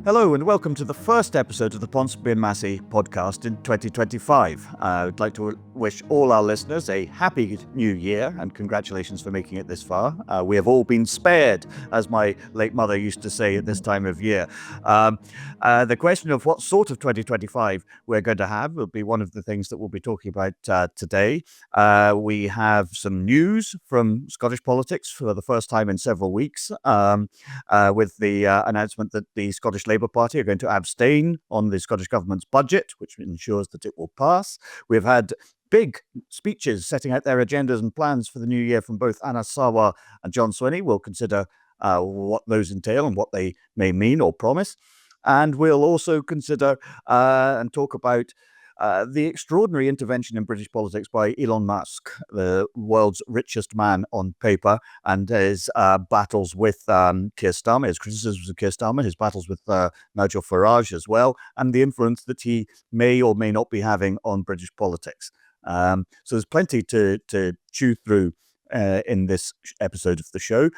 Hello and welcome to the first episode of the Ponsonby and Massey podcast in 2025. I'd like to wish all our listeners a happy new year and congratulations for making it this far. We have all been spared, as my late mother used to say at this time of year. The question of what sort of 2025 we're going to have will be one of the things that we'll be talking about today. We have some news from Scottish politics for the first time in several weeks with the announcement that the Scottish Labour Party are going to abstain on the Scottish Government's budget, which ensures that it will pass. We've had big speeches setting out their agendas and plans for the new year from both Anna Sawar and John Swinney. We'll consider what those entail and what they may mean or promise. And we'll also consider and talk about the extraordinary intervention in British politics by Elon Musk, the world's richest man on paper, and his battles with Keir Starmer, his criticisms of Keir Starmer, his battles with Nigel Farage as well, and the influence that he may or may not be having on British politics. So there's plenty to chew through in this episode of the show.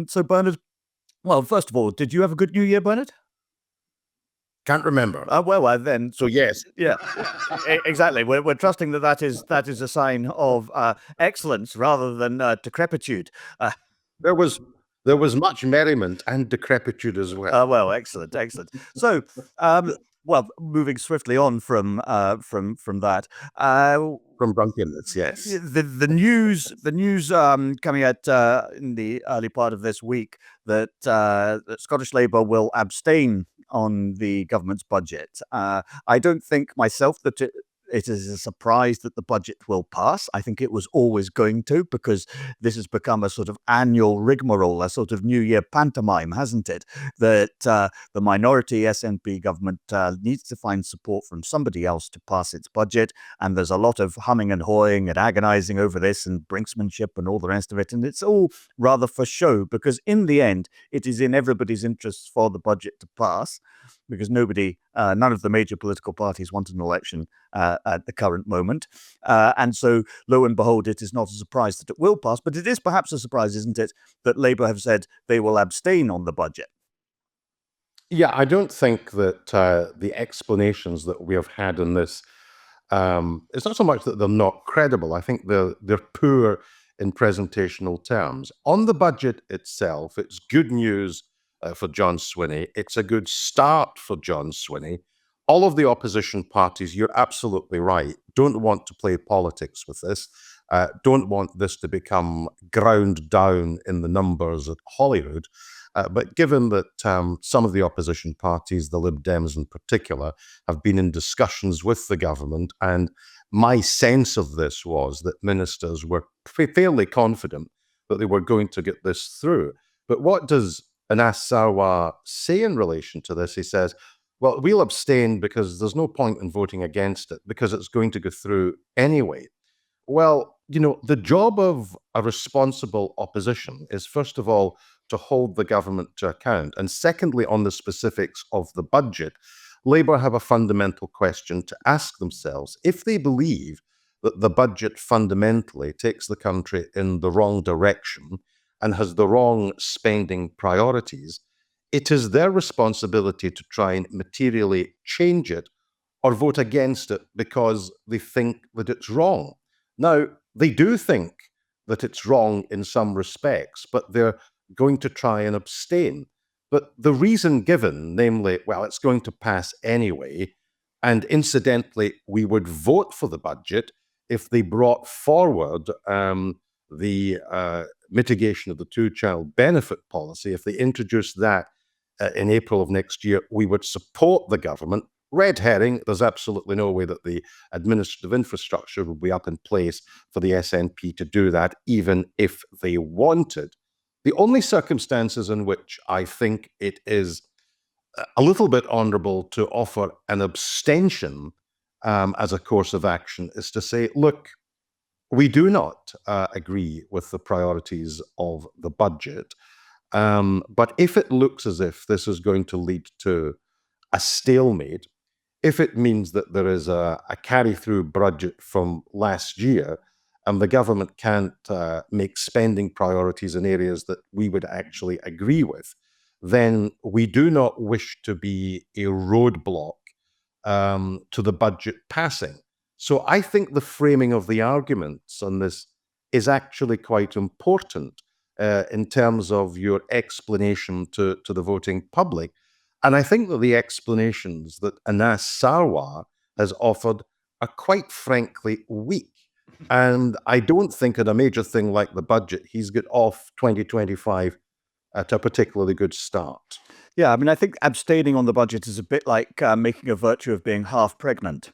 So Bernard, well, first of all, did you have a good New Year, Bernard? Can't remember. Then. So yes. Yeah, exactly. We're trusting that is a sign of excellence rather than decrepitude. There was much merriment and decrepitude as well. Excellent. So, moving swiftly on from that. From drunkenness, yes. The news coming out in the early part of this week that Scottish Labour will abstain on the government's budget. I don't think myself that it is a surprise that the budget will pass. I think it was always going to, because this has become a sort of annual rigmarole, a sort of New Year pantomime, hasn't it? That the minority SNP government needs to find support from somebody else to pass its budget. And there's a lot of humming and hawing and agonizing over this and brinksmanship and all the rest of it. And it's all rather for show, because in the end, it is in everybody's interests for the budget to pass, because none of the major political parties want an election at the current moment. And so, lo and behold, it is not a surprise that it will pass, but it is perhaps a surprise, isn't it, that Labour have said they will abstain on the budget. Yeah, I don't think that the explanations that we have had in this, it's not so much that they're not credible. I think they're poor in presentational terms. On the budget itself, it's good news for John Swinney. It's a good start for John Swinney. All of the opposition parties, you're absolutely right, don't want to play politics with this, don't want this to become ground down in the numbers at Holyrood. But given that some of the opposition parties, the Lib Dems in particular, have been in discussions with the government, and my sense of this was that ministers were fairly confident that they were going to get this through. But what does Anas Sarwar say in relation to this? He says, well, we'll abstain because there's no point in voting against it because it's going to go through anyway. Well, the job of a responsible opposition is, first of all, to hold the government to account. And secondly, on the specifics of the budget, Labour have a fundamental question to ask themselves. If they believe that the budget fundamentally takes the country in the wrong direction and has the wrong spending priorities, it is their responsibility to try and materially change it or vote against it because they think that it's wrong. Now, they do think that it's wrong in some respects, but they're going to try and abstain. But the reason given, namely, well, it's going to pass anyway, and incidentally, we would vote for the budget if they brought forward the mitigation of the two-child benefit policy. If they introduced that in April of next year, we would support the government. Red herring, there's absolutely no way that the administrative infrastructure would be up in place for the SNP to do that, even if they wanted. The only circumstances in which I think it is a little bit honourable to offer an abstention as a course of action is to say, look, we do not agree with the priorities of the budget, but if it looks as if this is going to lead to a stalemate, if it means that there is a carry-through budget from last year and the government can't make spending priorities in areas that we would actually agree with, then we do not wish to be a roadblock to the budget passing. So I think the framing of the arguments on this is actually quite important in terms of your explanation to the voting public. And I think that the explanations that Anas Sarwar has offered are quite frankly weak. And I don't think in a major thing like the budget, he's got off 2025 at a particularly good start. Yeah, I mean, I think abstaining on the budget is a bit like making a virtue of being half pregnant.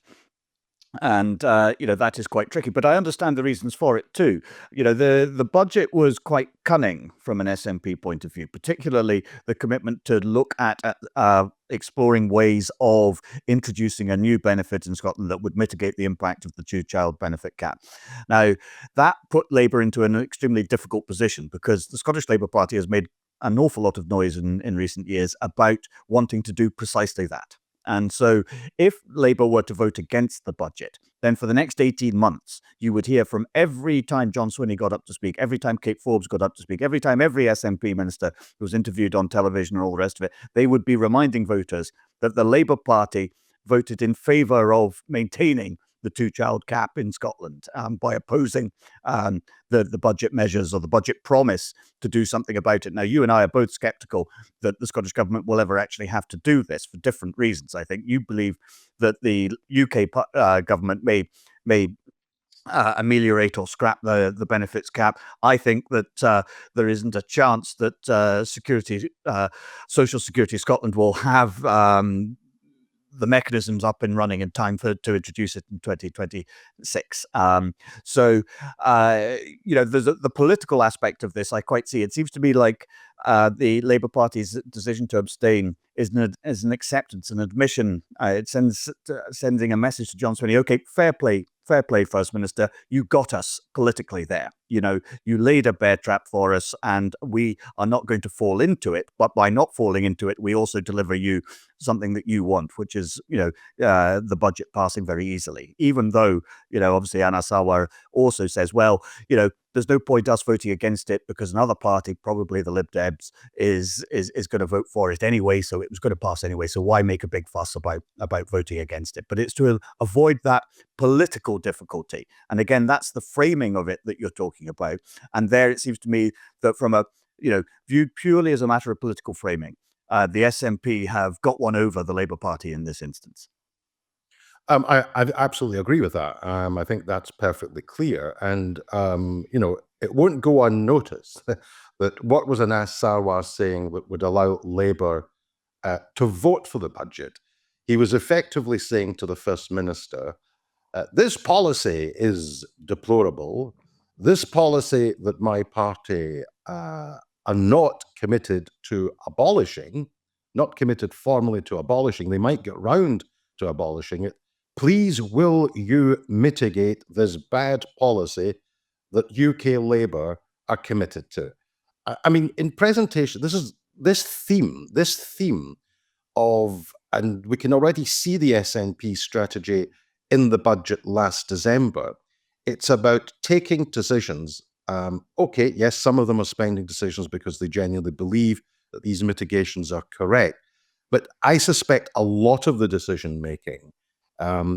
And, that is quite tricky. But I understand the reasons for it too. The budget was quite cunning from an SNP point of view, particularly the commitment to look at exploring ways of introducing a new benefit in Scotland that would mitigate the impact of the two-child benefit cap. Now, that put Labour into an extremely difficult position because the Scottish Labour Party has made an awful lot of noise in recent years about wanting to do precisely that. And so if Labour were to vote against the budget, then for the next 18 months, you would hear from every time John Swinney got up to speak, every time Kate Forbes got up to speak, every time every SNP minister who was interviewed on television and all the rest of it, they would be reminding voters that the Labour Party voted in favour of maintaining the two-child cap in Scotland by opposing the budget measures or the budget promise to do something about it. Now, you and I are both sceptical that the Scottish government will ever actually have to do this for different reasons. I think you believe that the UK government may ameliorate or scrap the benefits cap. I think that there isn't a chance that Social Security Scotland will have the mechanisms up and running in time to introduce it in 2026. So there's the political aspect of this. I quite see. It seems to me like the Labour Party's decision to abstain is an acceptance, an admission. It sending a message to John Swinney. Okay, fair play, First Minister. You got us politically there. You laid a bear trap for us, and we are not going to fall into it. But by not falling into it, we also deliver you something that you want, which is the budget passing very easily. Even though obviously Anas Sarwar also says, well, there's no point us voting against it because another party, probably the Lib Debs, is going to vote for it anyway, so it was going to pass anyway. So why make a big fuss about voting against it? But it's to avoid that political difficulty. And again, that's the framing of it that you're talking about. And there, it seems to me that from a viewed purely as a matter of political framing, the SNP have got one over the Labour Party in this instance. I absolutely agree with that. I think that's perfectly clear. And, it won't go unnoticed that what was Anas Sarwar saying that would allow Labour to vote for the budget, he was effectively saying to the First Minister, this policy is deplorable. This policy that my party are not committed to abolishing, not committed formally to abolishing, they might get round to abolishing it. Please, will you mitigate this bad policy that UK Labour are committed to? I mean, in presentation, this theme of, and we can already see the SNP strategy in the budget last December. It's about taking decisions. Okay, yes, some of them are spending decisions because they genuinely believe that these mitigations are correct. But I suspect a lot of the decision making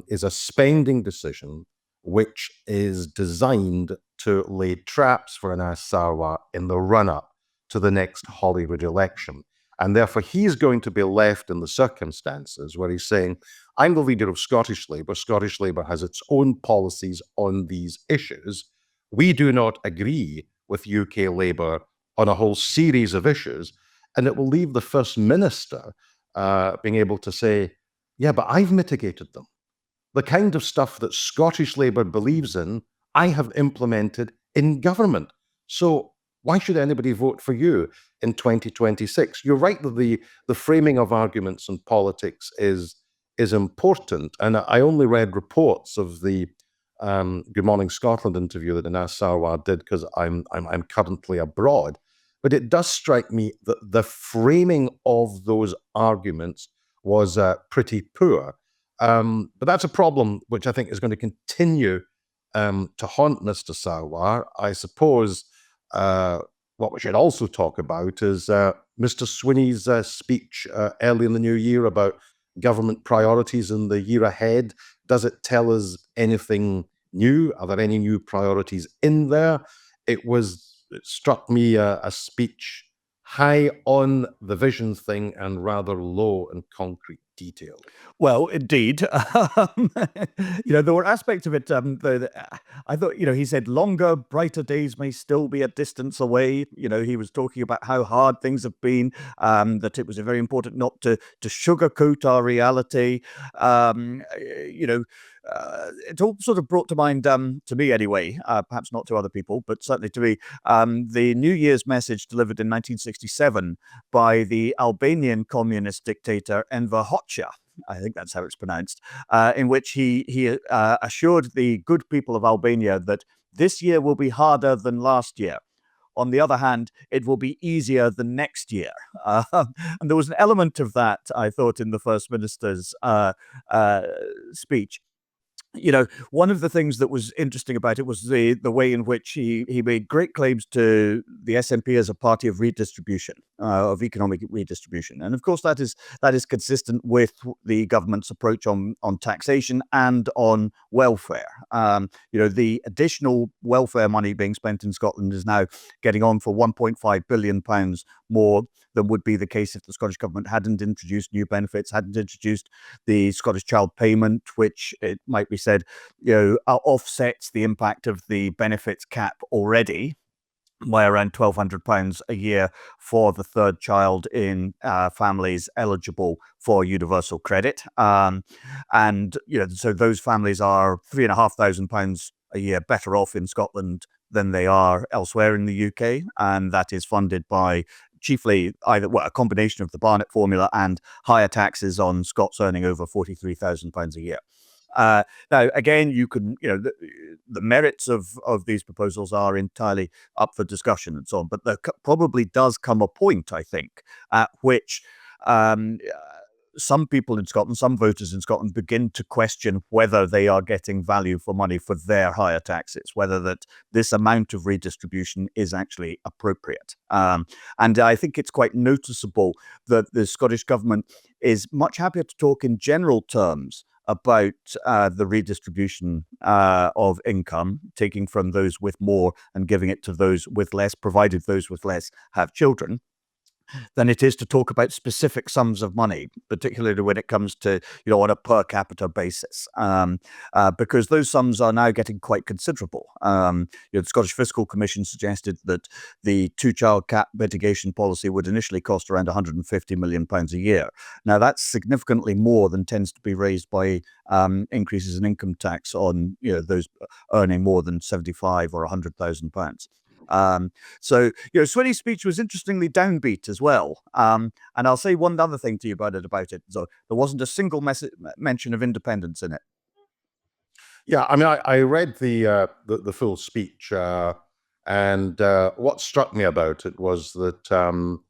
is a spending decision which is designed to lay traps for Anas Sarwar in the run-up to the next Holyrood election. And therefore, he's going to be left in the circumstances where he's saying, I'm the leader of Scottish Labour. Scottish Labour has its own policies on these issues. We do not agree with UK Labour on a whole series of issues. And it will leave the First Minister being able to say, yeah, but I've mitigated them. The kind of stuff that Scottish Labour believes in, I have implemented in government. So why should anybody vote for you in 2026? You're right that the framing of arguments in politics is important. And I only read reports of the Good Morning Scotland interview that Anas Sarwar did because I'm currently abroad. But it does strike me that the framing of those arguments was pretty poor. But that's a problem which I think is going to continue to haunt Mr. Sarwar. I suppose what we should also talk about is Mr. Swinney's speech early in the new year about government priorities in the year ahead? Does it tell us anything new? Are there any new priorities in there? It struck me a speech high on the vision thing and rather low in concrete detail. Well, indeed. There were aspects of it. I thought, he said longer, brighter days may still be a distance away. He was talking about how hard things have been, that it was very important not to sugarcoat our reality. It all sort of brought to mind, to me anyway, perhaps not to other people, but certainly to me, the New Year's message delivered in 1967 by the Albanian communist dictator Enver Hoxha. I think that's how it's pronounced, in which he assured the good people of Albania that this year will be harder than last year. On the other hand, it will be easier than next year. And there was an element of that, I thought, in the First Minister's speech. One of the things that was interesting about it was the way in which he made great claims to the SNP as a party of redistribution, of economic redistribution, and of course that is consistent with the government's approach on taxation and on welfare. The additional welfare money being spent in Scotland is now getting on for £1.5 billion more than would be the case if the Scottish Government hadn't introduced new benefits, hadn't introduced the Scottish Child Payment, which it might be said, offsets the impact of the benefits cap already by around £1,200 a year for the third child in families eligible for universal credit. So those families are £3,500 a year better off in Scotland than they are elsewhere in the UK. And that is funded by chiefly a combination of the Barnett formula and higher taxes on Scots earning over £43,000 a year. Now, again, you can, the merits of these proposals are entirely up for discussion and so on, but there probably does come a point, I think, at which some people in Scotland, some voters in Scotland begin to question whether they are getting value for money for their higher taxes, whether that this amount of redistribution is actually appropriate. And I think it's quite noticeable that the Scottish Government is much happier to talk in general terms about the redistribution of income, taking from those with more and giving it to those with less, provided those with less have children, than it is to talk about specific sums of money, particularly when it comes to, on a per capita basis, because those sums are now getting quite considerable. The Scottish Fiscal Commission suggested that the two-child cap mitigation policy would initially cost around £150 million a year. Now, that's significantly more than tends to be raised by increases in income tax on those earning more than £75,000 or £100,000. So, Swinney's speech was interestingly downbeat as well. And I'll say one other thing to you about it. So there wasn't a single mention of independence in it. Yeah, I mean, I read the full speech, and what struck me about it was that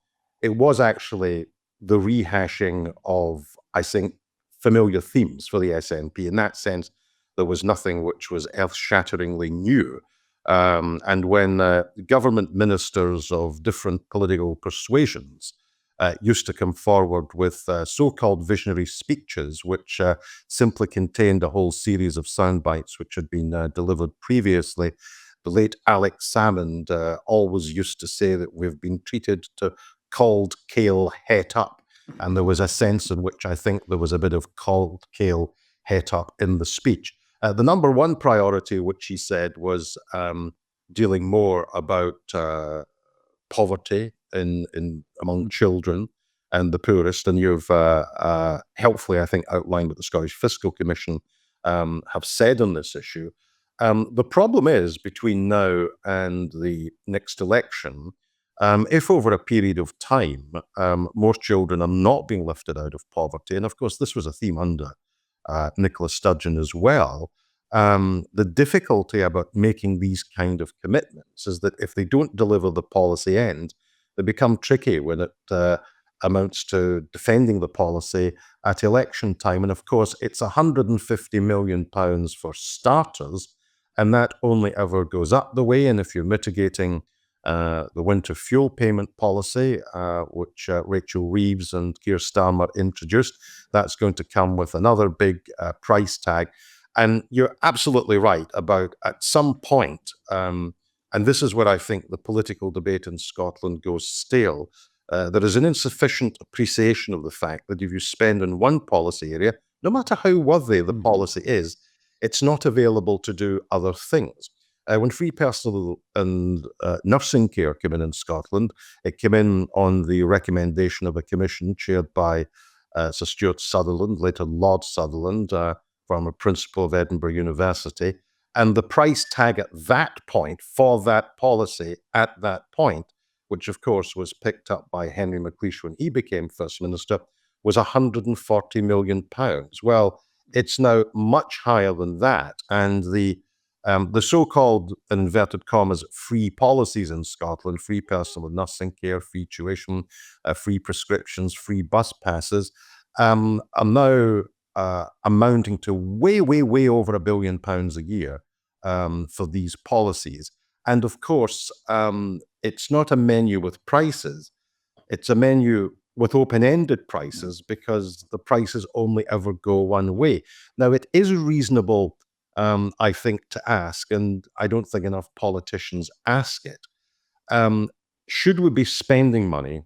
it was actually the rehashing of, I think, familiar themes for the SNP. In that sense, there was nothing which was earth-shatteringly new. And when government ministers of different political persuasions used to come forward with so-called visionary speeches, which simply contained a whole series of sound bites which had been delivered previously, the late Alex Salmond always used to say that we've been treated to called kale het up. And there was a sense in which I think there was a bit of called kale het up in the speech. The number one priority, which he said, was dealing more about poverty among children and the poorest. And you've helpfully, I think, outlined what the Scottish Fiscal Commission have said on this issue. The problem is, between now and the next election, if over a period of time more children are not being lifted out of poverty, and of course this was a theme under Nicola Sturgeon as well, the difficulty about making these kind of commitments is that if they don't deliver the policy end, they become tricky when it amounts to defending the policy at election time. And of course, it's £150 million for starters, and that only ever goes up the way. And if you're mitigating the winter fuel payment policy, which Rachel Reeves and Keir Starmer introduced. That's going to come with another big price tag. And you're absolutely right about at some point, and this is where I think the political debate in Scotland goes stale, there is an insufficient appreciation of the fact that if you spend in one policy area, no matter how worthy the policy is, it's not available to do other things. When free personal and nursing care came in Scotland, it came in on the recommendation of a commission chaired by Sir Stuart Sutherland, later Lord Sutherland, former principal of Edinburgh University. And the price tag at that point for that policy at that point, which of course was picked up by Henry McLeish when he became First Minister, was £140 million. Well, it's now much higher than that. And the so-called, in inverted commas, free policies in Scotland, free personal and nursing care, free tuition, free prescriptions, free bus passes, are now amounting to way over £1 billion a year for these policies. And of course, it's not a menu with prices. It's a menu with open-ended prices because the prices only ever go one way. Now, it is reasonable, I think, to ask, and I don't think enough politicians ask it, should we be spending money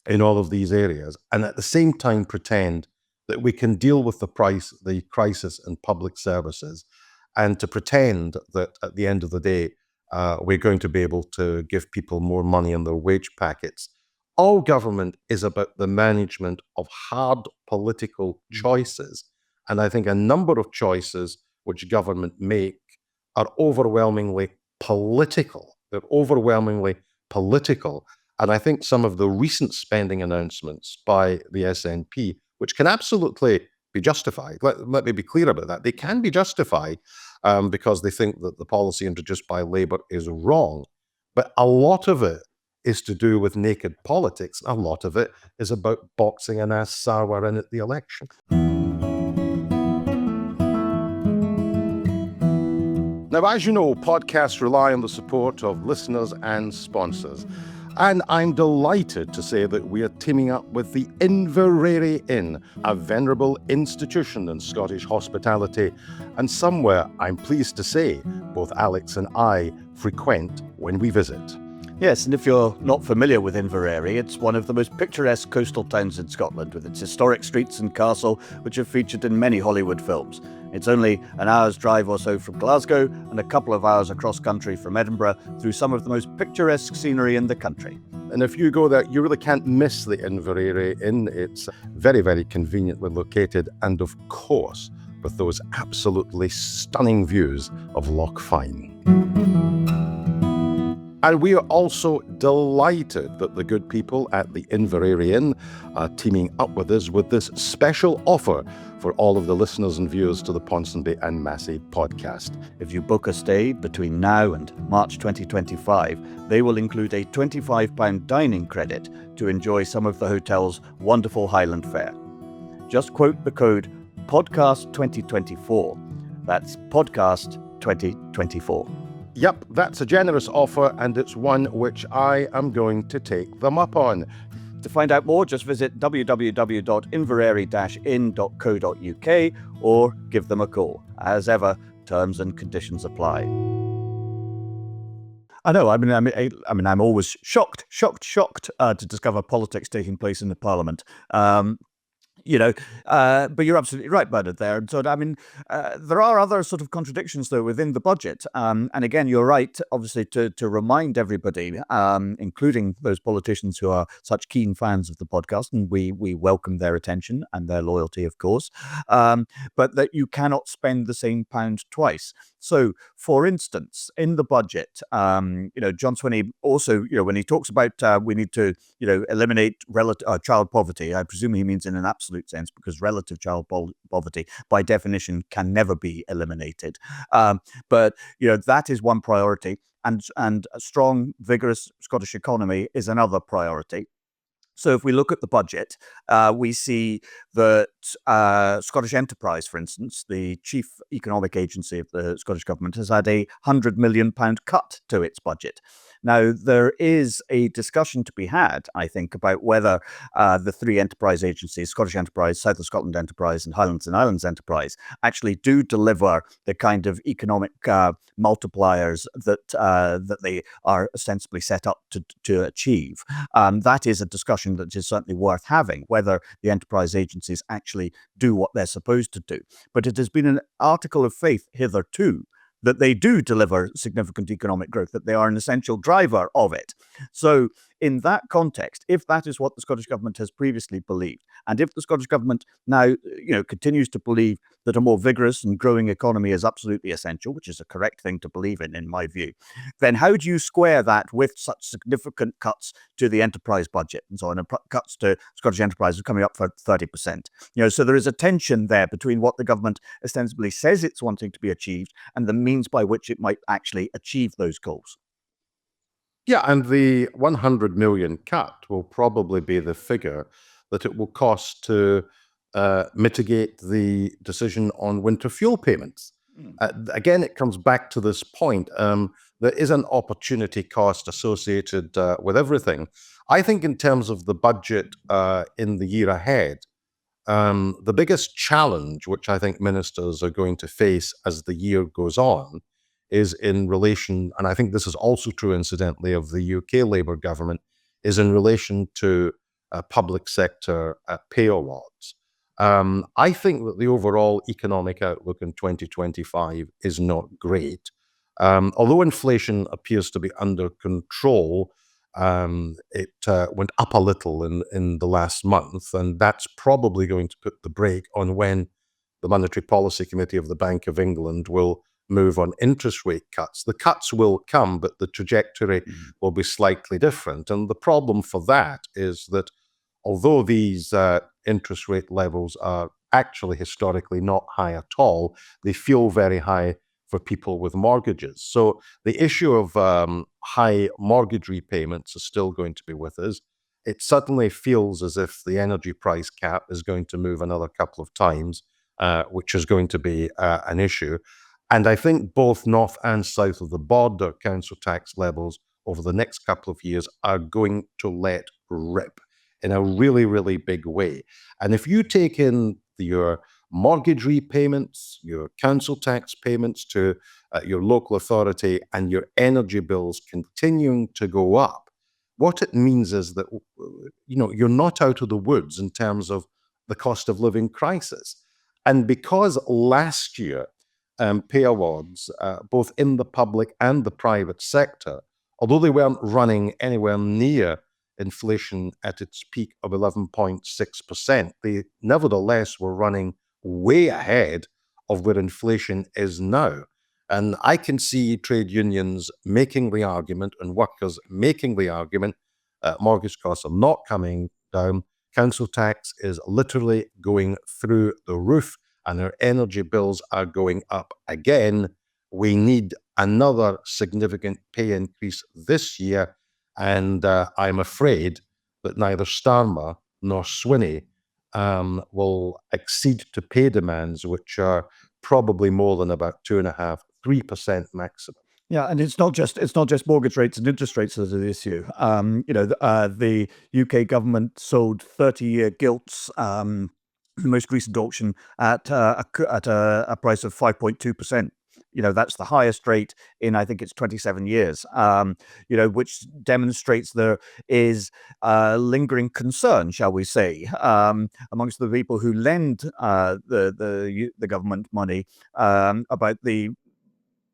in all of these areas and at the same time pretend that we can deal with the crisis in public services, and to pretend that at the end of the day, we're going to be able to give people more money in their wage packets. All government is about the management of hard political choices. And I think a number of choices which government make are overwhelmingly political. They're overwhelmingly political. And I think some of the recent spending announcements by the SNP, which can absolutely be justified, let me be clear about that, they can be justified because they think that the policy introduced by Labour is wrong. But a lot of it is to do with naked politics. A lot of it is about boxing an ass sour in at the election. Now, as you know, podcasts rely on the support of listeners and sponsors. And I'm delighted to say that we are teaming up with the Inveraray Inn, a venerable institution in Scottish hospitality, and somewhere I'm pleased to say both Alex and I frequent when we visit. Yes, and if you're not familiar with Inveraray, it's one of the most picturesque coastal towns in Scotland, with its historic streets and castle, which have featured in many Hollywood films. It's only an hour's drive or so from Glasgow and a couple of hours across country from Edinburgh through some of the most picturesque scenery in the country. And if you go there, you really can't miss the Inveraray Inn. It's very conveniently located, and of course, with those absolutely stunning views of Loch Fyne. And we are also delighted that the good people at the Inveraray Inn are teaming up with us with this special offer for all of the listeners and viewers to the Ponsonby and Massey podcast. If you book a stay between now and March 2025, they will include a £25 dining credit to enjoy some of the hotel's wonderful Highland fare. Just quote the code podcast2024. That's podcast 2024. Yep, that's a generous offer, and it's one which I am going to take them up on. To find out more, just visit www.inverary-inn.co.uk or give them a call. As ever, terms and conditions apply. I know. I mean, I'm always shocked to discover politics taking place in the Parliament. But you're absolutely right, Bernard, there. And so, I mean, there are other sort of contradictions, though, within the budget. And again, you're right, obviously, to remind everybody, including those politicians who are such keen fans of the podcast, and we welcome their attention and their loyalty, of course, but that you cannot spend the same pound twice. So, for instance, in the budget, John Swinney also, when he talks about we need to, eliminate child poverty, I presume he means in an absolute sense, because relative child poverty, by definition, can never be eliminated. But that is one priority, and a strong, vigorous Scottish economy is another priority. So if we look at the budget, we see that Scottish Enterprise, for instance, the chief economic agency of the Scottish Government, has had a £100 million cut to its budget. Now, there is a discussion to be had, I think, about whether the three enterprise agencies, Scottish Enterprise, South of Scotland Enterprise, and Highlands and Islands Enterprise, actually do deliver the kind of economic multipliers that they are ostensibly set up to achieve. That is a discussion that is certainly worth having, whether the enterprise agencies actually do what they're supposed to do. But it has been an article of faith hitherto that they do deliver significant economic growth, that they are an essential driver of it. So in that context, if that is what the Scottish Government has previously believed, and if the Scottish Government now continues to believe that a more vigorous and growing economy is absolutely essential, which is a correct thing to believe in my view, then how do you square that with such significant cuts to the enterprise budget and so on, and cuts to Scottish enterprises coming up for 30%? So there is a tension there between what the government ostensibly says it's wanting to be achieved and the means by which it might actually achieve those goals. Yeah, and the 100 million cut will probably be the figure that it will cost to mitigate the decision on winter fuel payments. Again, it comes back to this point. There is an opportunity cost associated with everything. I think in terms of the budget in the year ahead, the biggest challenge which I think ministers are going to face as the year goes on is in relation, and I think this is also true incidentally of the UK Labour government, is in relation to public sector pay awards. I think that the overall economic outlook in 2025 is not great. Although inflation appears to be under control, it went up a little in the last month, and that's probably going to put the brake on when the Monetary Policy Committee of the Bank of England will move on interest rate cuts. The cuts will come, but the trajectory will be slightly different. And the problem for that is that although these interest rate levels are actually historically not high at all, they feel very high for people with mortgages. So the issue of high mortgage repayments is still going to be with us. It suddenly feels as if the energy price cap is going to move another couple of times, which is going to be an issue. And I think both north and south of the border council tax levels over the next couple of years are going to let rip in a really, really big way. And if you take in your mortgage repayments, your council tax payments to your local authority, and your energy bills continuing to go up, what it means is that you're not out of the woods in terms of the cost of living crisis. And because last year pay awards, both in the public and the private sector, although they weren't running anywhere near inflation at its peak of 11.6%, they nevertheless were running way ahead of where inflation is now. And I can see trade unions making the argument and workers making the argument mortgage costs are not coming down. Council tax is literally going through the roof, and our energy bills are going up again. We need another significant pay increase this year, and I'm afraid that neither Starmer nor Swinney will accede to pay demands, which are probably more than about 2.5%, 3% maximum. Yeah, and it's not just mortgage rates and interest rates that are the issue. The UK government sold 30-year gilts, the most recent auction, at a price of 5.2%. That's the highest rate in, I think it's 27 years, which demonstrates there is lingering concern, shall we say, amongst the people who lend the government money about the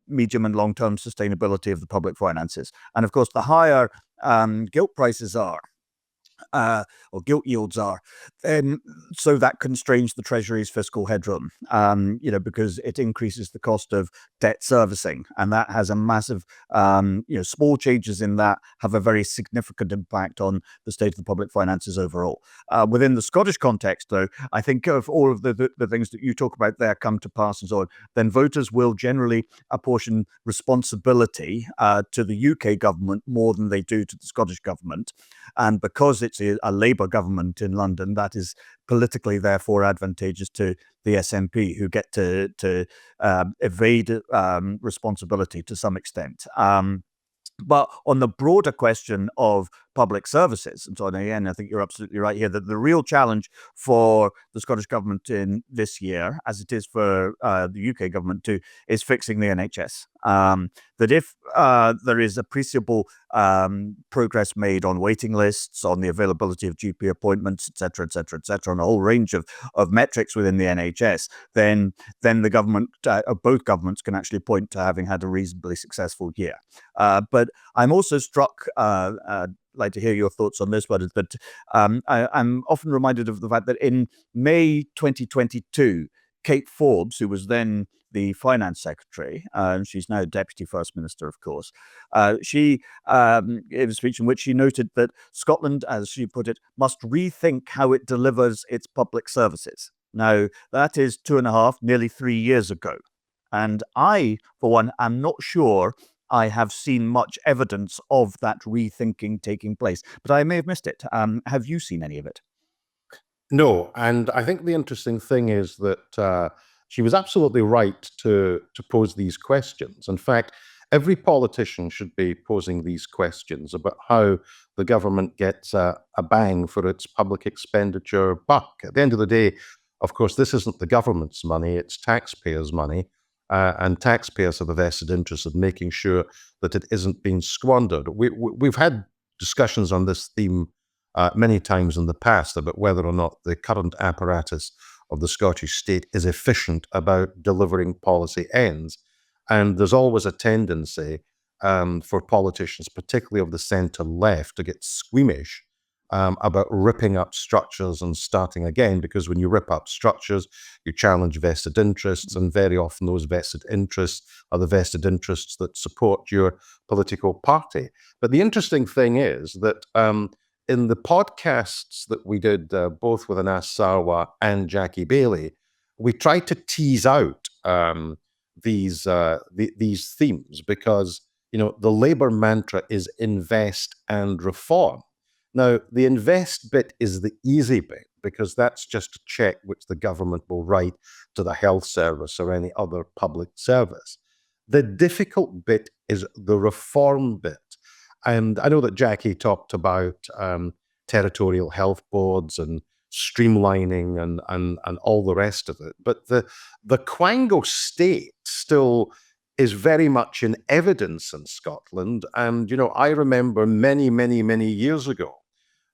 medium and long-term sustainability of the public finances. And of course, the higher gilt prices are, or gilt yields are, so that constrains the Treasury's fiscal headroom, because it increases the cost of debt servicing, and that has a massive, small changes in that have a very significant impact on the state of the public finances overall. Within the Scottish context, though, I think if all of the things that you talk about there come to pass and so on, then voters will generally apportion responsibility to the UK government more than they do to the Scottish government. And because it's a Labour government in London, that is politically therefore advantageous to the SNP, who get to evade responsibility to some extent. But on the broader question of public services, and so on, again, I think you're absolutely right here that the real challenge for the Scottish Government in this year, as it is for the UK government too, is fixing the NHS. That if there is appreciable progress made on waiting lists, on the availability of GP appointments, etc., etc., etc., on a whole range of metrics within the NHS, then the government, both governments, can actually point to having had a reasonably successful year. But I'm also struck, like to hear your thoughts on this one, but I'm often reminded of the fact that in May 2022, Kate Forbes, who was then the finance secretary, and she's now deputy first minister, of course, she gave a speech in which she noted that Scotland, as she put it, must rethink how it delivers its public services. Now, that is 2.5, nearly 3 years ago. And I, for one, am not sure I have seen much evidence of that rethinking taking place, but I may have missed it. Have you seen any of it? No, and I think the interesting thing is that she was absolutely right to pose these questions. In fact, every politician should be posing these questions about how the government gets a bang for its public expenditure buck. At the end of the day, of course, this isn't the government's money, it's taxpayers' money. And taxpayers have a vested interest in making sure that it isn't being squandered. We've had discussions on this theme many times in the past about whether or not the current apparatus of the Scottish state is efficient about delivering policy ends. And there's always a tendency for politicians, particularly of the centre left, to get squeamish about ripping up structures and starting again, because when you rip up structures, you challenge vested interests, and very often those vested interests are the vested interests that support your political party. But the interesting thing is that in the podcasts that we did, both with Anas Sarwar and Jackie Bailey, we tried to tease out these themes because the Labour mantra is invest and reform. Now, the invest bit is the easy bit because that's just a check which the government will write to the health service or any other public service. The difficult bit is the reform bit. And I know that Jackie talked about territorial health boards and streamlining and all the rest of it. But the Quango state still is very much in evidence in Scotland. And, I remember many, many, many years ago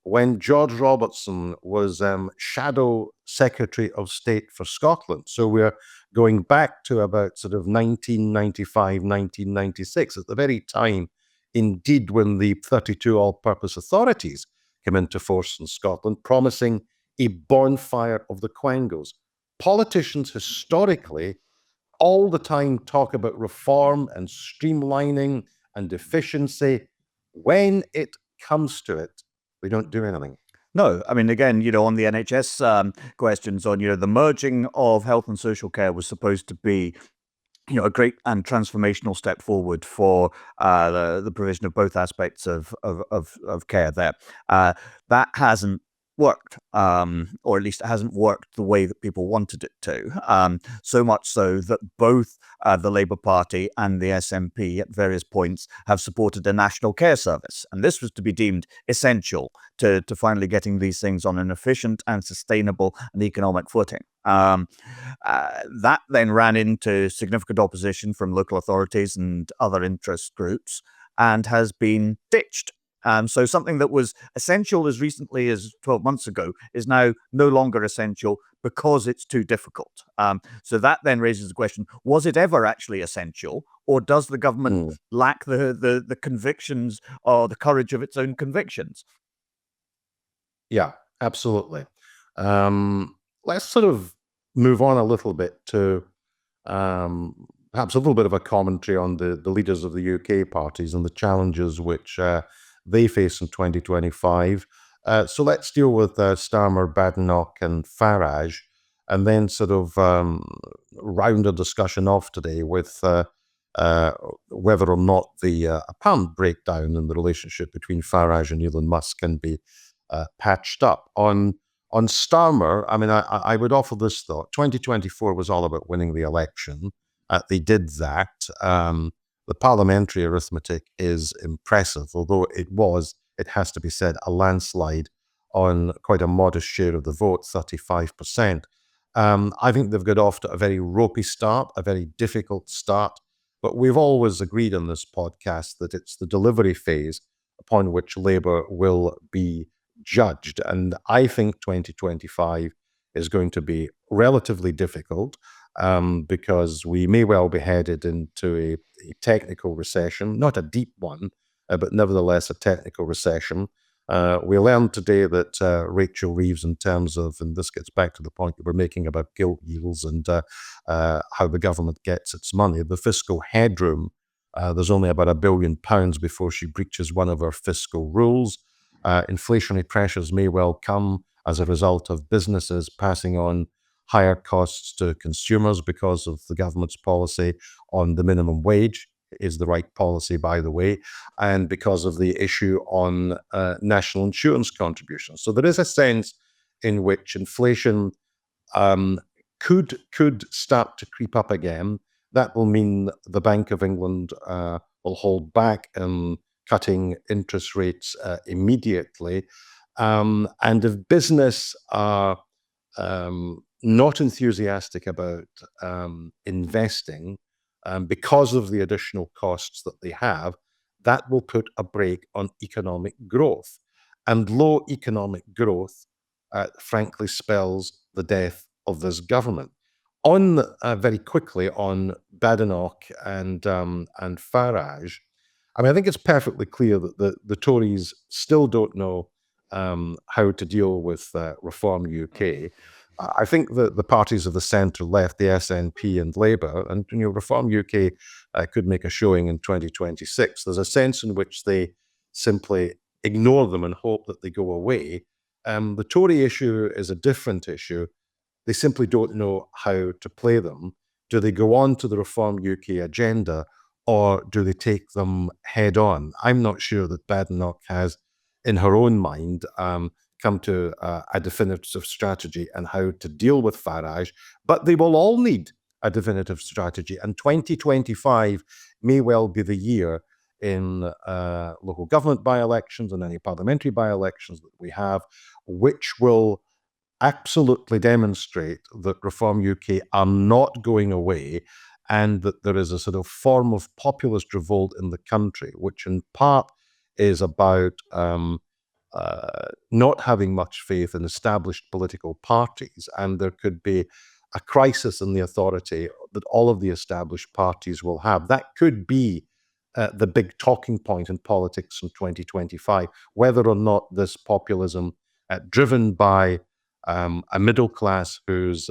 when George Robertson was Shadow Secretary of State for Scotland. So we're going back to about sort of 1995, 1996, at the very time, indeed, when the 32 all-purpose authorities came into force in Scotland, promising a bonfire of the Quangos. Politicians historically all the time talk about reform and streamlining and efficiency. When it comes to it, we don't do anything. No, I mean, again, on the NHS questions on, the merging of health and social care was supposed to be a great and transformational step forward for the provision of both aspects of care there. That hasn't worked, or at least it hasn't worked the way that people wanted it to. So much so that both the Labour Party and the SNP at various points have supported a national care service. And this was to be deemed essential to finally getting these things on an efficient and sustainable and economic footing. That then ran into significant opposition from local authorities and other interest groups and has been ditched. So something that was essential as recently as 12 months ago is now no longer essential because it's too difficult. So that then raises the question, was it ever actually essential, or does the government lack the convictions or the courage of its own convictions? Yeah, absolutely. Let's sort of move on a little bit to perhaps a little bit of a commentary on the leaders of the UK parties and the challenges which they face in 2025. So let's deal with Starmer, Badenoch and Farage, and then sort of round a discussion off today with whether or not the apparent breakdown in the relationship between Farage and Elon Musk can be patched up. On Starmer, I mean, I would offer this thought. 2024 was all about winning the election. They did that. the parliamentary arithmetic is impressive, although it has to be said, a landslide on quite a modest share of the vote, 35%. I think they've got off to a very ropey start, a very difficult start, but we've always agreed on this podcast that it's the delivery phase upon which Labour will be judged. And I think 2025 is going to be relatively difficult because we may well be headed into a technical recession, not a deep one, but nevertheless a technical recession. We learned today that Rachel Reeves, in terms of, and this gets back to the point that we're making about gilt yields and how the government gets its money, the fiscal headroom, there's only about £1 billion before she breaches one of her fiscal rules. Inflationary pressures may well come as a result of businesses passing on higher costs to consumers because of the government's policy on the minimum wage. It is the right policy, by the way, and because of the issue on national insurance contributions. So there is a sense in which inflation could start to creep up again. That will mean the Bank of England will hold back in cutting interest rates immediately. And if business are not enthusiastic about investing because of the additional costs that they have, that will put a brake on economic growth. And low economic growth, frankly, spells the death of this government. On very quickly on Badenoch and Farage, I mean, I think it's perfectly clear that the Tories still don't know how to deal with Reform UK. I think that the parties of the centre left, the SNP and Labour, and Reform UK could make a showing in 2026. There's a sense in which they simply ignore them and hope that they go away. The Tory issue is a different issue. They simply don't know how to play them. Do they go on to the Reform UK agenda, or do they take them head on? I'm not sure that Badenoch has, in her own mind, come to a definitive strategy on how to deal with Farage, but they will all need a definitive strategy. And 2025 may well be the year in local government by-elections and any parliamentary by-elections that we have, which will absolutely demonstrate that Reform UK are not going away and that there is a sort of form of populist revolt in the country, which in part is about not having much faith in established political parties, and there could be a crisis in the authority that all of the established parties will have. That could be the big talking point in politics in 2025, whether or not this populism, driven by a middle class whose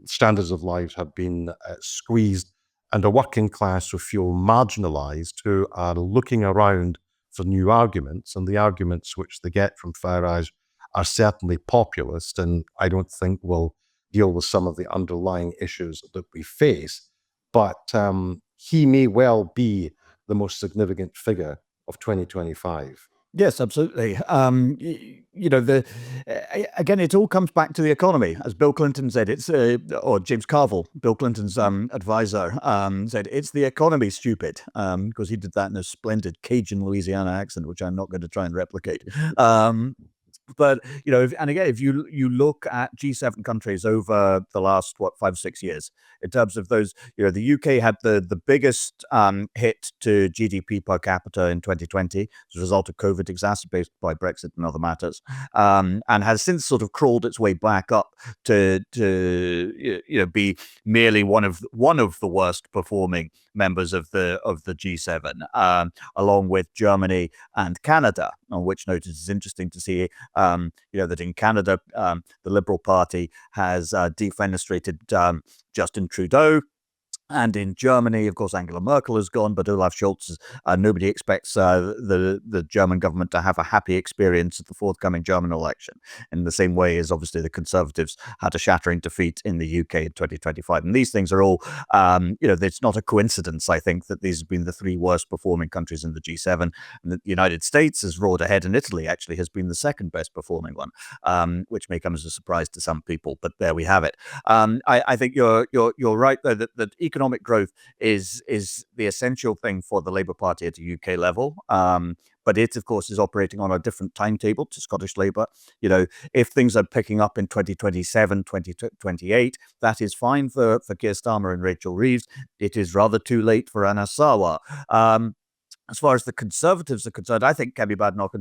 standards of life have been squeezed, and a working class who feel marginalized, who are looking around for new arguments, and the arguments which they get from Farage are certainly populist, and I don't think will deal with some of the underlying issues that we face. But he may well be the most significant figure of 2025. Yes, absolutely. Again, it all comes back to the economy. As Bill Clinton said, or James Carville, Bill Clinton's advisor, said, it's the economy, stupid, because he did that in a splendid Cajun Louisiana accent, which I'm not going to try and replicate. But, if you look at G7 countries over the last, 5 or 6 years, in terms of those, the UK had the biggest hit to GDP per capita in 2020 as a result of COVID, exacerbated by Brexit and other matters, and has since sort of crawled its way back up to be merely one of the worst performing members of the G7, along with Germany and Canada. On which note, it is interesting to see that in Canada, the Liberal Party has defenestrated Justin Trudeau. And in Germany, of course, Angela Merkel is gone, but Olaf Scholz, nobody expects the German government to have a happy experience at the forthcoming German election, in the same way as obviously the Conservatives had a shattering defeat in the UK in 2025. And these things are all, it's not a coincidence, I think, that these have been the three worst performing countries in the G7. And the United States has roared ahead, and Italy actually has been the second best performing one, which may come as a surprise to some people, but there we have it. I think you're right, though, that economic economic growth is the essential thing for the Labour Party at a UK level. But it, of course, is operating on a different timetable to Scottish Labour. If things are picking up in 2027, 2028, that is fine for Keir Starmer and Rachel Reeves. It is rather too late for Anna Sarwar. As far as the Conservatives are concerned, I think Kemi Badenoch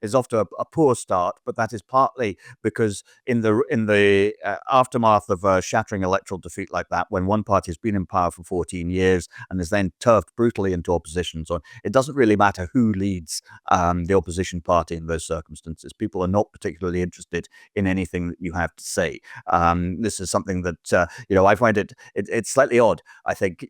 is off to a poor start, but that is partly because in the aftermath of a shattering electoral defeat like that, when one party has been in power for 14 years and is then turfed brutally into opposition, so it doesn't really matter who leads the opposition party in those circumstances. People are not particularly interested in anything that you have to say. This is something that I find it's slightly odd. I think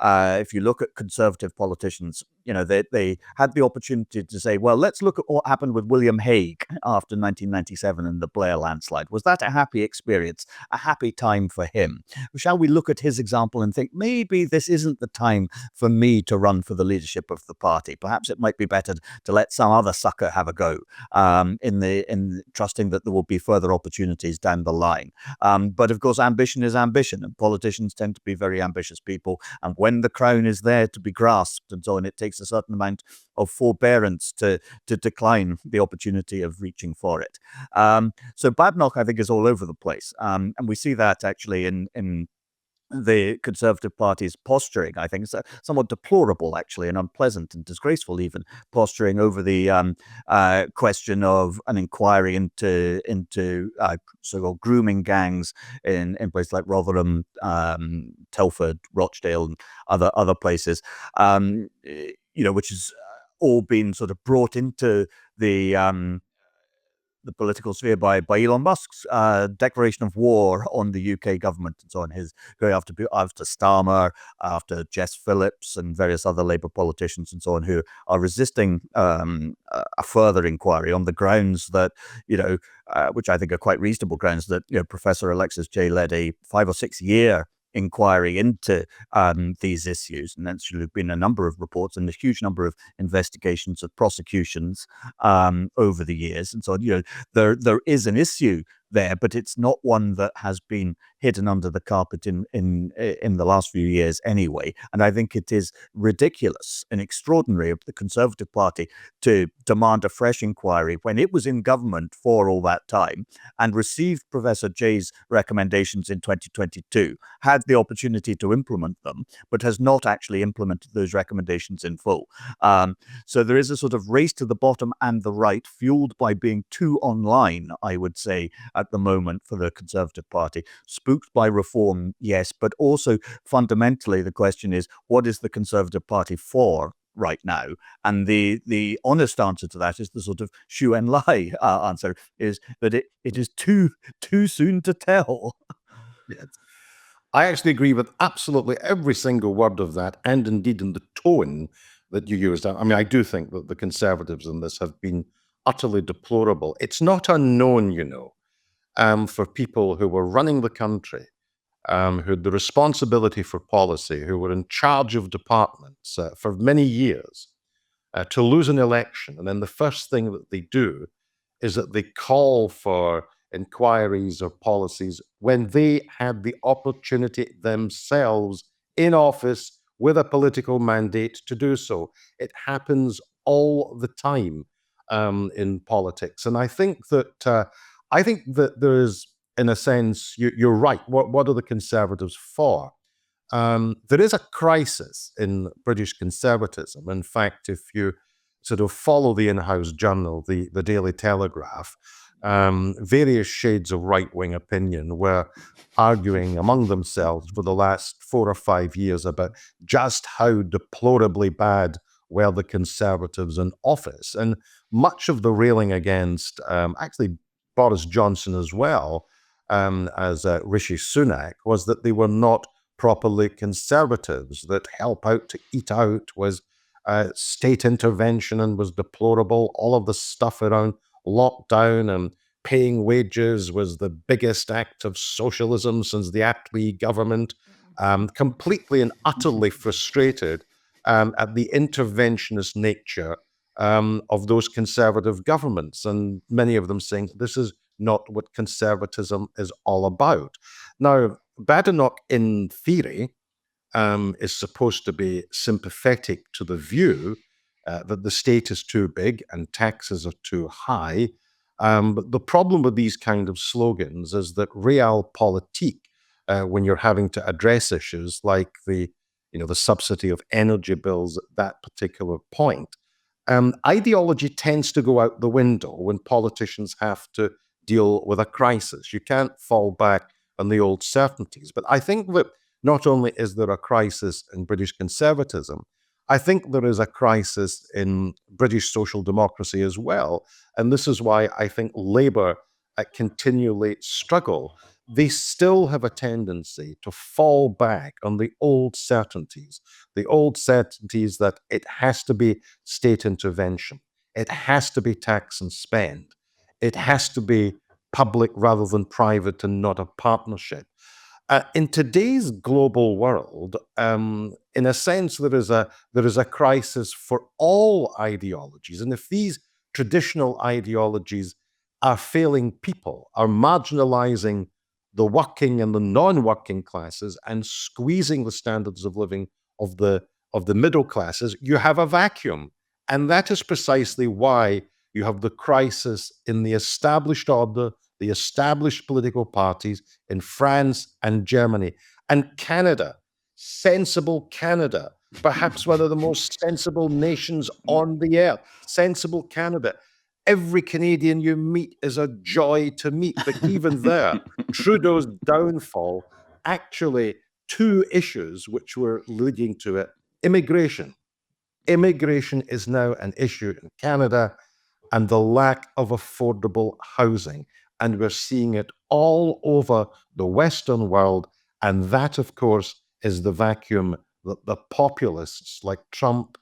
if you look at Conservative politicians, they had the opportunity to say, well, let's look at what happened with William Hague after 1997 and the Blair landslide. Was that a happy experience, a happy time for him? Shall we look at his example and think, maybe this isn't the time for me to run for the leadership of the party? Perhaps it might be better to let some other sucker have a go, in trusting that there will be further opportunities down the line. But of course, ambition is ambition, and politicians tend to be very ambitious people. And when the crown is there to be grasped and so on, it takes a certain amount of forbearance to decline the opportunity of reaching for it. So Badenoch, I think, is all over the place. And we see that actually in the Conservative Party's posturing. I think it's somewhat deplorable, actually, and unpleasant and disgraceful even, posturing over the question of an inquiry into so-called grooming gangs in places like Rotherham, Telford, Rochdale, and other places, which has all been sort of brought into the political sphere by Elon Musk's declaration of war on the UK government and so on. His going after Starmer, after Jess Phillips and various other Labour politicians and so on, who are resisting a further inquiry on the grounds that, which I think are quite reasonable grounds, that Professor Alexis Jay led a 5 or 6 year inquiry into these issues, and there's been a number of reports and a huge number of investigations of prosecutions over the years, and so there is an issue there, but it's not one that has been hidden under the carpet in the last few years anyway. And I think it is ridiculous and extraordinary of the Conservative Party to demand a fresh inquiry when it was in government for all that time and received Professor Jay's recommendations in 2022, had the opportunity to implement them, but has not actually implemented those recommendations in full. So there is a sort of race to the bottom and the right, fueled by being too online, I would say, at the moment for the Conservative Party. Spooked by reform, yes, but also fundamentally the question is, what is the Conservative Party for right now? And the honest answer to that is the sort of shoe and lie answer, is that it is too soon to tell. Yes. I actually agree with absolutely every single word of that, and indeed in the tone that you used. I mean, I do think that the Conservatives in this have been utterly deplorable. It's not unknown, for people who were running the country, who had the responsibility for policy, who were in charge of departments for many years, to lose an election. And then the first thing that they do is that they call for inquiries or policies when they had the opportunity themselves in office with a political mandate to do so. It happens all the time in politics. And I think that there is, in a sense, you're right. What are the Conservatives for? There is a crisis in British conservatism. In fact, if you sort of follow the in-house journal, the Daily Telegraph, various shades of right-wing opinion were arguing among themselves for the last 4 or 5 years about just how deplorably bad were the Conservatives in office. And much of the railing against actually Boris Johnson as well as Rishi Sunak was that they were not properly conservatives, that help out to eat out was state intervention and was deplorable. All of the stuff around lockdown and paying wages was the biggest act of socialism since the Attlee government. Completely and utterly frustrated at the interventionist nature of those conservative governments, and many of them saying this is not what conservatism is all about. Now, Badenoch, in theory, is supposed to be sympathetic to the view that the state is too big and taxes are too high. But the problem with these kind of slogans is that realpolitik, when you're having to address issues like the subsidy of energy bills at that particular point, ideology tends to go out the window when politicians have to deal with a crisis. You can't fall back on the old certainties. But I think that not only is there a crisis in British conservatism, I think there is a crisis in British social democracy as well. And this is why I think Labour continually struggle. They still have a tendency to fall back on the old certainties that it has to be state intervention, it has to be tax and spend, it has to be public rather than private and not a partnership. In today's global world, in a sense, there is a crisis for all ideologies, and if these traditional ideologies are failing people, are marginalizing the working and the non-working classes, and squeezing the standards of living of the middle classes, you have a vacuum, and that is precisely why you have the crisis in the established order, the established political parties in France and Germany and Canada, sensible Canada, perhaps one of the most sensible nations on the earth, sensible Canada. Every Canadian you meet is a joy to meet, but even there, Trudeau's downfall, actually two issues which were leading to it. Immigration. Immigration is now an issue in Canada, and the lack of affordable housing. And we're seeing it all over the Western world. And that, of course, is the vacuum that the populists like Trump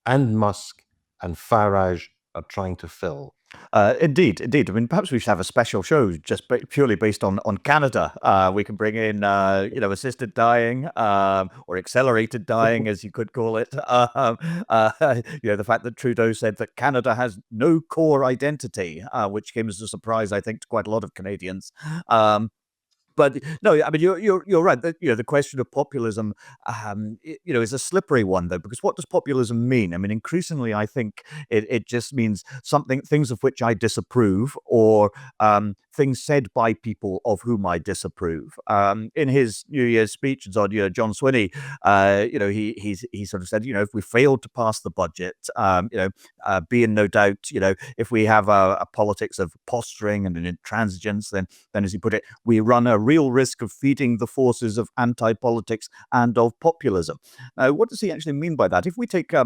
and Musk and Farage are trying to fill. Indeed. I mean, perhaps we should have a special show just purely based on Canada. We can bring in, assisted dying, or accelerated dying, as you could call it. The fact that Trudeau said that Canada has no core identity, which came as a surprise, I think, to quite a lot of Canadians. But no, I mean you're right. The question of populism, is a slippery one though, because what does populism mean? I mean, increasingly, I think it just means things of which I disapprove, or things said by people of whom I disapprove. In his New Year's speech, John Swinney, he sort of said, if we failed to pass the budget, be in no doubt, if we have a politics of posturing and an intransigence, then as he put it, we run a real risk of feeding the forces of anti-politics and of populism. Now, what does he actually mean by that? If we take, I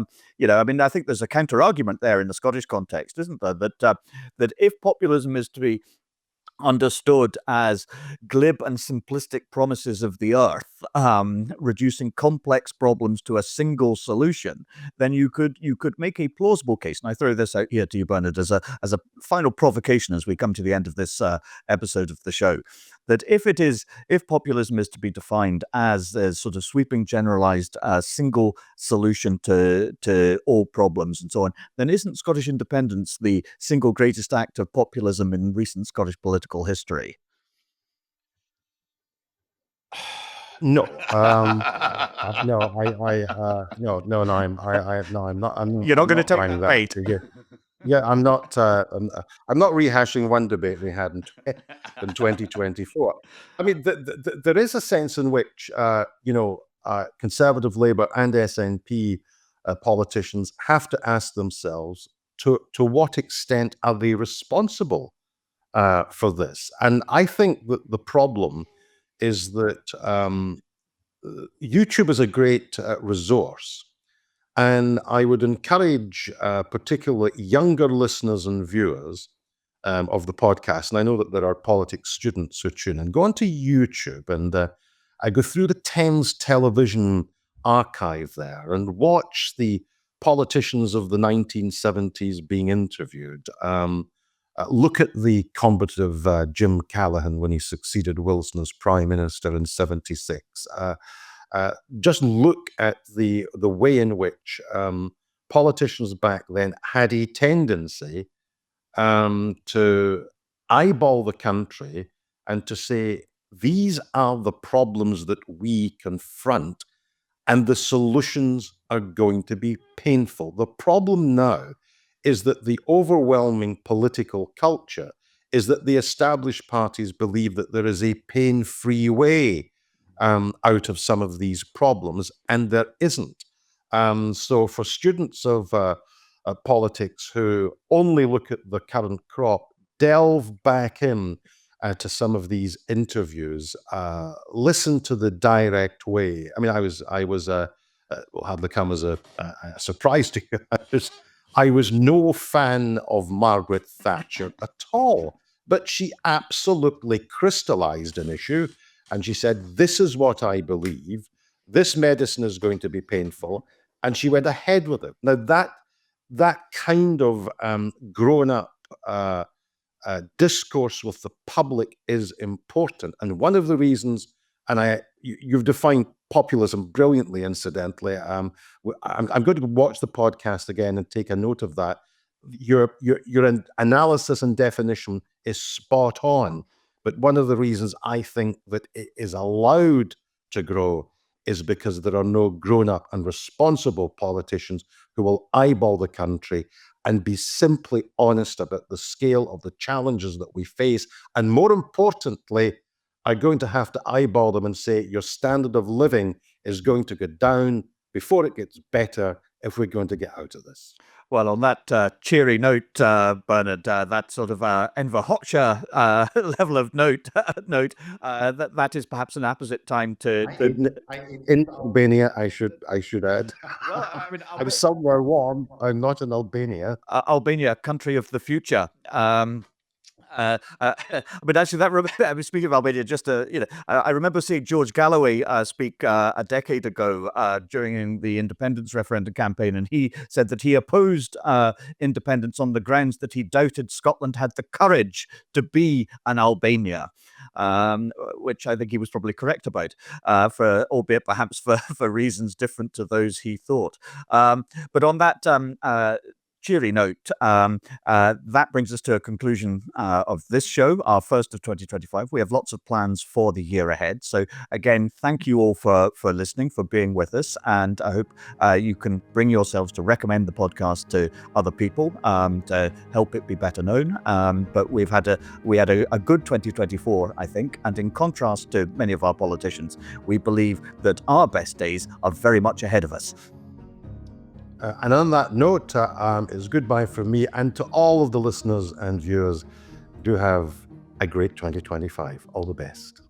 think there's a counter argument there in the Scottish context, isn't there? That if populism is to be understood as glib and simplistic promises of the earth, reducing complex problems to a single solution, then you could make a plausible case. And I throw this out here to you, Bernard, as a final provocation as we come to the end of this episode of the show, that if populism is to be defined as a sort of sweeping, generalized, single solution to all problems and so on, then isn't Scottish independence the single greatest act of populism in recent Scottish political history? No, I'm not. You're not I'm going to not tell buying me, that. mate. Yeah, I'm not. I'm not rehashing one debate we had in 2024. I mean, there is a sense in which Conservative Labour and SNP politicians have to ask themselves to what extent are they responsible for this. And I think that the problem is that YouTube is a great resource. And I would encourage particularly younger listeners and viewers of the podcast, and I know that there are politics students who tune in, go onto YouTube and I go through the Thames television archive there and watch the politicians of the 1970s being interviewed. Look at the combative Jim Callaghan when he succeeded Wilson as Prime Minister in 76. Just look at the way in which politicians back then had a tendency to eyeball the country and to say, these are the problems that we confront, and the solutions are going to be painful. The problem now is that the overwhelming political culture is that the established parties believe that there is a pain-free way out of some of these problems, and there isn't. So for students of politics who only look at the current crop, delve back in to some of these interviews, listen to the direct way. I mean, I was will hardly come as a surprise to you. I was no fan of Margaret Thatcher at all, but she absolutely crystallized an issue, and she said, "This is what I believe. This medicine is going to be painful," and she went ahead with it. Now that kind of grown up discourse with the public is important. And one of the reasons, and you've defined populism brilliantly, incidentally. I'm going to watch the podcast again and take a note of that. Your analysis and definition is spot on. But one of the reasons I think that it is allowed to grow is because there are no grown-up and responsible politicians who will eyeball the country and be simply honest about the scale of the challenges that we face. And more importantly, are going to have to eyeball them and say, your standard of living is going to go down before it gets better if we're going to get out of this. Well, on that cheery note, Bernard, that sort of Enver Hoxha level of note, that is perhaps an apposite time to. In Albania, I should add. Well, I mean, I'm somewhere warm. I'm not in Albania. Albania, country of the future. But actually, I was speaking of Albania. Just I remember seeing George Galloway speak a decade ago during the independence referendum campaign, and he said that he opposed independence on the grounds that he doubted Scotland had the courage to be an Albania. Which I think he was probably correct about, albeit perhaps for reasons different to those he thought. But on that cheery note, that brings us to a conclusion of this show, our first of 2025. We have lots of plans for the year ahead. So again, thank you all for listening, for being with us. And I hope you can bring yourselves to recommend the podcast to other people to help it be better known. But we had a good 2024, I think. And in contrast to many of our politicians, we believe that our best days are very much ahead of us. And on that note, it's goodbye from me and to all of the listeners and viewers. Do have a great 2025. All the best.